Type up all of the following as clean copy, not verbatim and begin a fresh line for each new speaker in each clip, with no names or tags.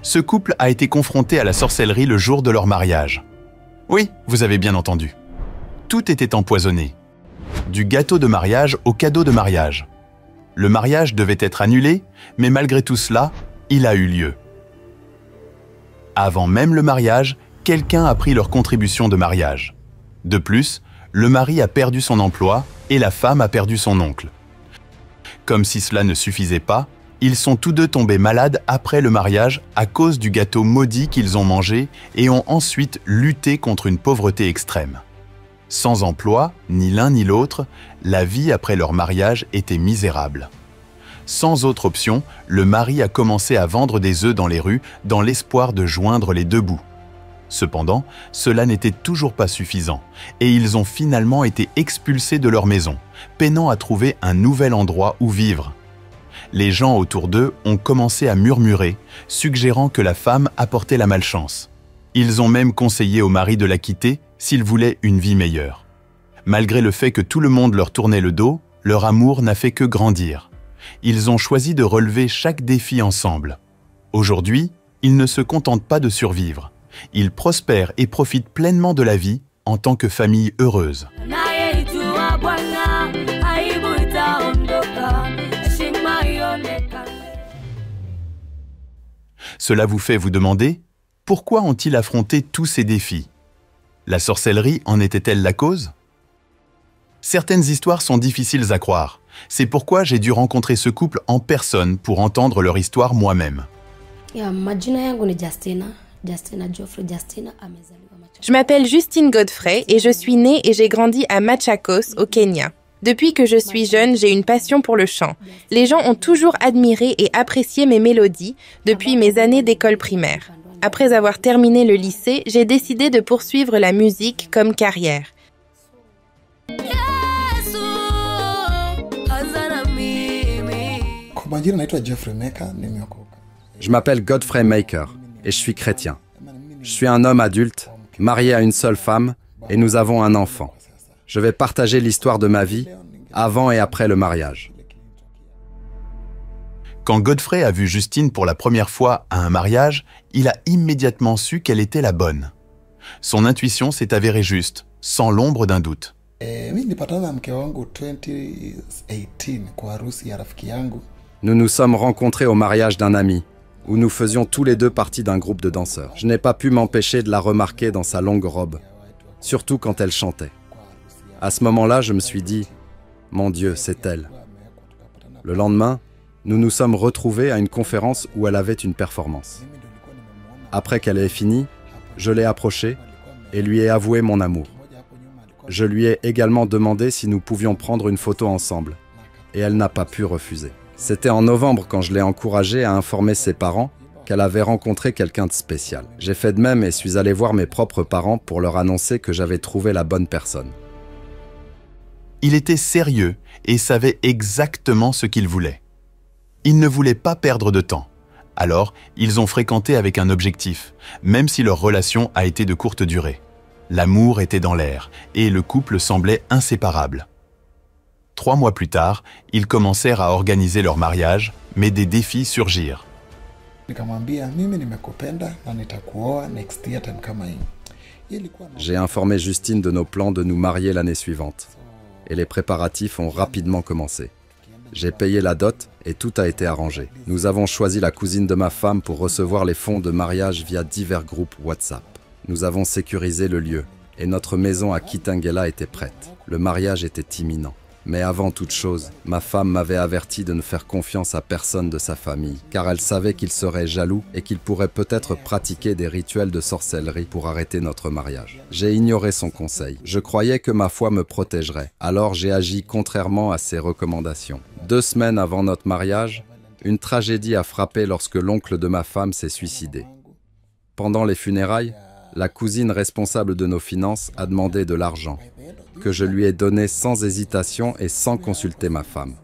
Ce couple a été confronté à la sorcellerie le jour de leur mariage. Oui, vous avez bien entendu. Tout était empoisonné. Du gâteau de mariage au cadeau de mariage. Le mariage devait être annulé, mais malgré tout cela, il a eu lieu. Avant même le mariage, quelqu'un a pris leur contribution de mariage. De plus, le mari a perdu son emploi et la femme a perdu son oncle. Comme si cela ne suffisait pas, ils sont tous deux tombés malades après le mariage à cause du gâteau maudit qu'ils ont mangé et ont ensuite lutté contre une pauvreté extrême. Sans emploi, ni l'un ni l'autre, la vie après leur mariage était misérable. Sans autre option, le mari a commencé à vendre des œufs dans les rues dans l'espoir de joindre les deux bouts. Cependant, cela n'était toujours pas suffisant et ils ont finalement été expulsés de leur maison, peinant à trouver un nouvel endroit où vivre. Les gens autour d'eux ont commencé à murmurer, suggérant que la femme apportait la malchance. Ils ont même conseillé au mari de la quitter s'il voulait une vie meilleure. Malgré le fait que tout le monde leur tournait le dos, leur amour n'a fait que grandir. Ils ont choisi de relever chaque défi ensemble. Aujourd'hui, ils ne se contentent pas de survivre. Ils prospèrent et profitent pleinement de la vie en tant que famille heureuse. Cela vous fait vous demander, pourquoi ont-ils affronté tous ces défis? La sorcellerie en était-elle la cause? Certaines histoires sont difficiles à croire. C'est pourquoi j'ai dû rencontrer ce couple en personne pour entendre leur histoire moi-même.
Je m'appelle Justine Godfrey et je suis née et j'ai grandi à Machakos, au Kenya. Depuis que je suis jeune, j'ai une passion pour le chant. Les gens ont toujours admiré et apprécié mes mélodies depuis mes années d'école primaire. Après avoir terminé le lycée, j'ai décidé de poursuivre la musique comme carrière.
Je m'appelle Godfrey Maker et je suis chrétien. Je suis un homme adulte, marié à une seule femme et nous avons un enfant. Je vais partager l'histoire de ma vie avant et après le mariage.
Quand Godfrey a vu Justine pour la première fois à un mariage, il a immédiatement su qu'elle était la bonne. Son intuition s'est avérée juste, sans l'ombre d'un doute.
Nous nous sommes rencontrés au mariage d'un ami, où nous faisions tous les deux partie d'un groupe de danseurs. Je n'ai pas pu m'empêcher de la remarquer dans sa longue robe, surtout quand elle chantait. À ce moment-là, je me suis dit, « Mon Dieu, c'est elle ». Le lendemain, nous nous sommes retrouvés à une conférence où elle avait une performance. Après qu'elle ait fini, je l'ai approchée et lui ai avoué mon amour. Je lui ai également demandé si nous pouvions prendre une photo ensemble, et elle n'a pas pu refuser. C'était en novembre quand je l'ai encouragée à informer ses parents qu'elle avait rencontré quelqu'un de spécial. J'ai fait de même et suis allé voir mes propres parents pour leur annoncer que j'avais trouvé la bonne personne.
Il était sérieux et savait exactement ce qu'il voulait. Il ne voulait pas perdre de temps. Alors, ils ont fréquenté avec un objectif, même si leur relation a été de courte durée. L'amour était dans l'air et le couple semblait inséparable. 3 mois plus tard, ils commencèrent à organiser leur mariage, mais des défis surgirent.
J'ai informé Justine de nos plans de nous marier l'année suivante. Et les préparatifs ont rapidement commencé. J'ai payé la dot et tout a été arrangé. Nous avons choisi la cousine de ma femme pour recevoir les fonds de mariage via divers groupes WhatsApp. Nous avons sécurisé le lieu et notre maison à Kitengela était prête. Le mariage était imminent. Mais avant toute chose, ma femme m'avait averti de ne faire confiance à personne de sa famille, car elle savait qu'il serait jaloux et qu'il pourrait peut-être pratiquer des rituels de sorcellerie pour arrêter notre mariage. J'ai ignoré son conseil. Je croyais que ma foi me protégerait, alors j'ai agi contrairement à ses recommandations. 2 semaines avant notre mariage, une tragédie a frappé lorsque l'oncle de ma femme s'est suicidé. Pendant les funérailles, la cousine responsable de nos finances a demandé de l'argent, que je lui ai donné sans hésitation et sans consulter ma femme.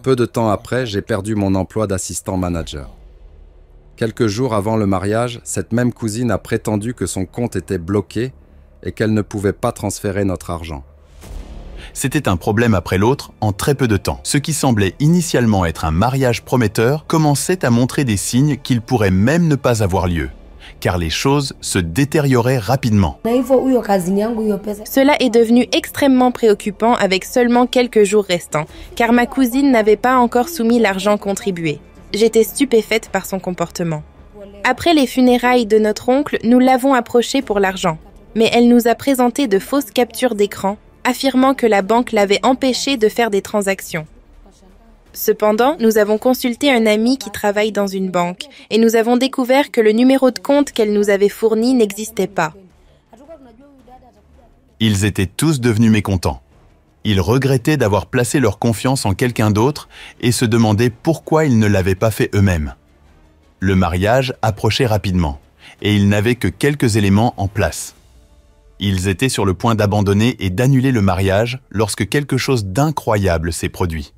Peu de temps après, j'ai perdu mon emploi d'assistant manager. Quelques jours avant le mariage, cette même cousine a prétendu que son compte était bloqué et qu'elle ne pouvait pas transférer notre argent.
C'était un problème après l'autre en très peu de temps. Ce qui semblait initialement être un mariage prometteur commençait à montrer des signes qu'il pourrait même ne pas avoir lieu, car les choses se détérioraient rapidement.
Cela est devenu extrêmement préoccupant avec seulement quelques jours restants, car ma cousine n'avait pas encore soumis l'argent contribué. J'étais stupéfaite par son comportement. Après les funérailles de notre oncle, nous l'avons approchée pour l'argent, mais elle nous a présenté de fausses captures d'écran, affirmant que la banque l'avait empêchée de faire des transactions. Cependant, nous avons consulté un ami qui travaille dans une banque et nous avons découvert que le numéro de compte qu'elle nous avait fourni n'existait pas.
Ils étaient tous devenus mécontents. Ils regrettaient d'avoir placé leur confiance en quelqu'un d'autre et se demandaient pourquoi ils ne l'avaient pas fait eux-mêmes. Le mariage approchait rapidement et ils n'avaient que quelques éléments en place. Ils étaient sur le point d'abandonner et d'annuler le mariage lorsque quelque chose d'incroyable s'est produit.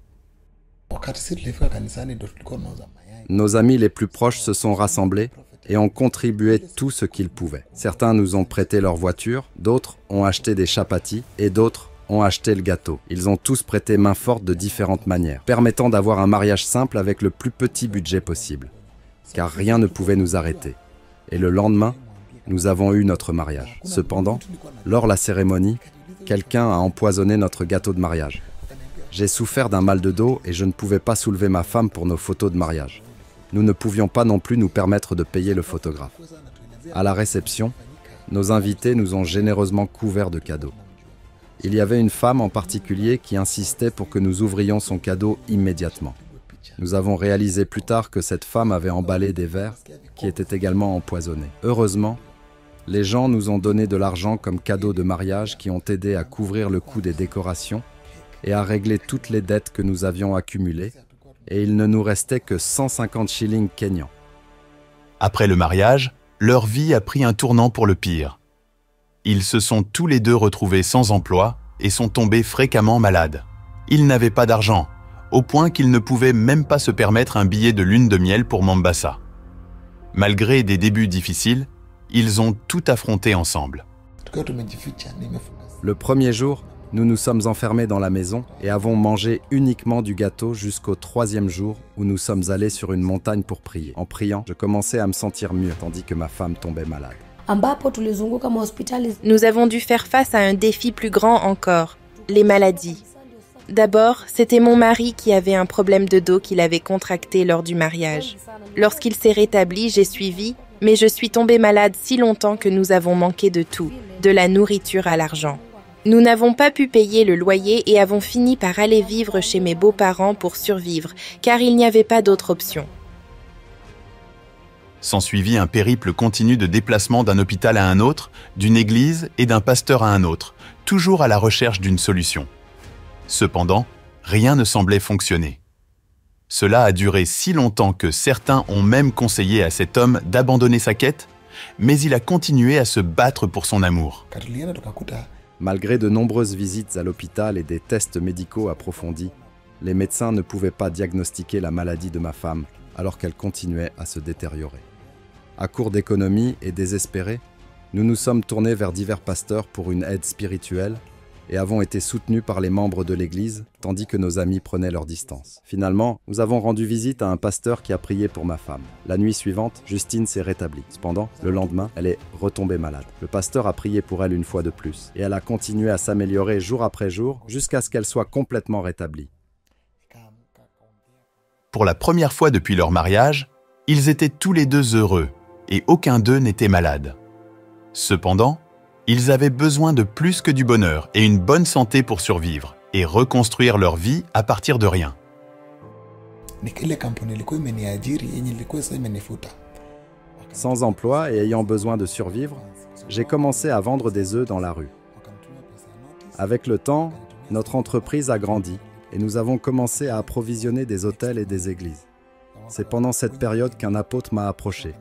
Nos amis les plus proches se sont rassemblés et ont contribué tout ce qu'ils pouvaient. Certains nous ont prêté leur voiture, d'autres ont acheté des chapatis et d'autres ont acheté le gâteau. Ils ont tous prêté main forte de différentes manières, permettant d'avoir un mariage simple avec le plus petit budget possible. Car rien ne pouvait nous arrêter. Et le lendemain, nous avons eu notre mariage. Cependant, lors de la cérémonie, quelqu'un a empoisonné notre gâteau de mariage. J'ai souffert d'un mal de dos et je ne pouvais pas soulever ma femme pour nos photos de mariage. Nous ne pouvions pas non plus nous permettre de payer le photographe. À la réception, nos invités nous ont généreusement couverts de cadeaux. Il y avait une femme en particulier qui insistait pour que nous ouvrions son cadeau immédiatement. Nous avons réalisé plus tard que cette femme avait emballé des verres qui étaient également empoisonnés. Heureusement, les gens nous ont donné de l'argent comme cadeau de mariage qui ont aidé à couvrir le coût des décorations et à régler toutes les dettes que nous avions accumulées, et il ne nous restait que 150 shillings kenyans.
Après le mariage, leur vie a pris un tournant pour le pire. Ils se sont tous les deux retrouvés sans emploi et sont tombés fréquemment malades. Ils n'avaient pas d'argent, au point qu'ils ne pouvaient même pas se permettre un billet de lune de miel pour Mombasa. Malgré des débuts difficiles, ils ont tout affronté ensemble.
Le premier jour, nous nous sommes enfermés dans la maison et avons mangé uniquement du gâteau jusqu'au 3e jour où nous sommes allés sur une montagne pour prier. En priant, je commençais à me sentir mieux, tandis que ma femme tombait malade.
Nous avons dû faire face à un défi plus grand encore, les maladies. D'abord, c'était mon mari qui avait un problème de dos qu'il avait contracté lors du mariage. Lorsqu'il s'est rétabli, j'ai suivi, mais je suis tombée malade si longtemps que nous avons manqué de tout, de la nourriture à l'argent. Nous n'avons pas pu payer le loyer et avons fini par aller vivre chez mes beaux-parents pour survivre, car il n'y avait pas d'autre option.
S'ensuivit un périple continu de déplacement d'un hôpital à un autre, d'une église et d'un pasteur à un autre, toujours à la recherche d'une solution. Cependant, rien ne semblait fonctionner. Cela a duré si longtemps que certains ont même conseillé à cet homme d'abandonner sa quête, mais il a continué à se battre pour son amour.
Malgré de nombreuses visites à l'hôpital et des tests médicaux approfondis, les médecins ne pouvaient pas diagnostiquer la maladie de ma femme alors qu'elle continuait à se détériorer. À court d'économie et désespérés, nous nous sommes tournés vers divers pasteurs pour une aide spirituelle et avons été soutenus par les membres de l'Église, tandis que nos amis prenaient leur distance. Finalement, nous avons rendu visite à un pasteur qui a prié pour ma femme. La nuit suivante, Justine s'est rétablie. Cependant, le lendemain, elle est retombée malade. Le pasteur a prié pour elle une fois de plus, et elle a continué à s'améliorer jour après jour, jusqu'à ce qu'elle soit complètement rétablie.
Pour la première fois depuis leur mariage, ils étaient tous les deux heureux, et aucun d'eux n'était malade. Cependant, ils avaient besoin de plus que du bonheur et une bonne santé pour survivre et reconstruire leur vie à partir de rien.
Sans emploi et ayant besoin de survivre, j'ai commencé à vendre des œufs dans la rue. Avec le temps, notre entreprise a grandi et nous avons commencé à approvisionner des hôtels et des églises. C'est pendant cette période qu'un apôtre m'a approché,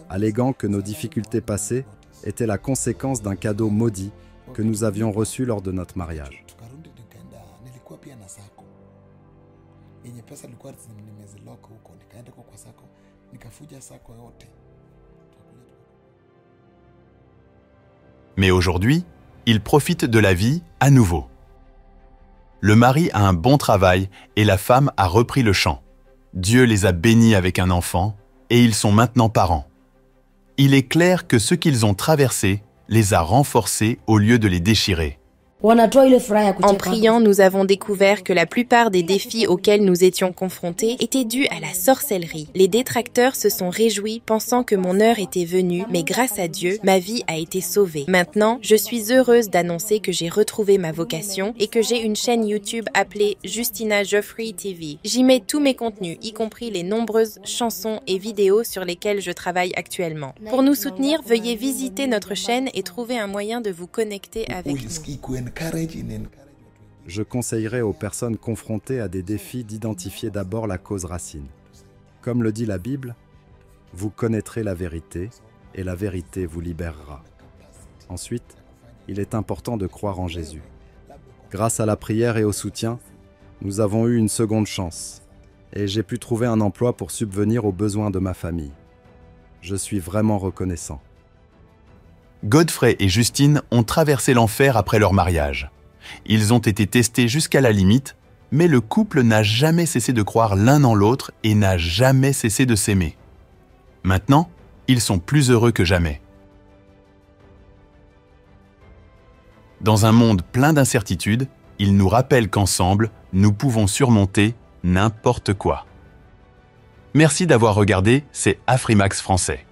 alléguant que nos difficultés passées était la conséquence d'un cadeau maudit que nous avions reçu lors de notre mariage.
Mais aujourd'hui, ils profitent de la vie à nouveau. Le mari a un bon travail et la femme a repris le champ. Dieu les a bénis avec un enfant et ils sont maintenant parents. Il est clair que ce qu'ils ont traversé les a renforcés au lieu de les déchirer.
En priant, nous avons découvert que la plupart des défis auxquels nous étions confrontés étaient dus à la sorcellerie. Les détracteurs se sont réjouis pensant que mon heure était venue, mais grâce à Dieu, ma vie a été sauvée. Maintenant, je suis heureuse d'annoncer que j'ai retrouvé ma vocation et que j'ai une chaîne YouTube appelée Justina Geoffrey TV. J'y mets tous mes contenus, y compris les nombreuses chansons et vidéos sur lesquelles je travaille actuellement. Pour nous soutenir, veuillez visiter notre chaîne et trouver un moyen de vous connecter avec nous.
Je conseillerais aux personnes confrontées à des défis d'identifier d'abord la cause racine. Comme le dit la Bible, vous connaîtrez la vérité et la vérité vous libérera. Ensuite, il est important de croire en Jésus. Grâce à la prière et au soutien, nous avons eu une seconde chance et j'ai pu trouver un emploi pour subvenir aux besoins de ma famille. Je suis vraiment reconnaissant.
Godfrey et Justine ont traversé l'enfer après leur mariage. Ils ont été testés jusqu'à la limite, mais le couple n'a jamais cessé de croire l'un en l'autre et n'a jamais cessé de s'aimer. Maintenant, ils sont plus heureux que jamais. Dans un monde plein d'incertitudes, ils nous rappellent qu'ensemble, nous pouvons surmonter n'importe quoi. Merci d'avoir regardé, c'est Afrimax Français.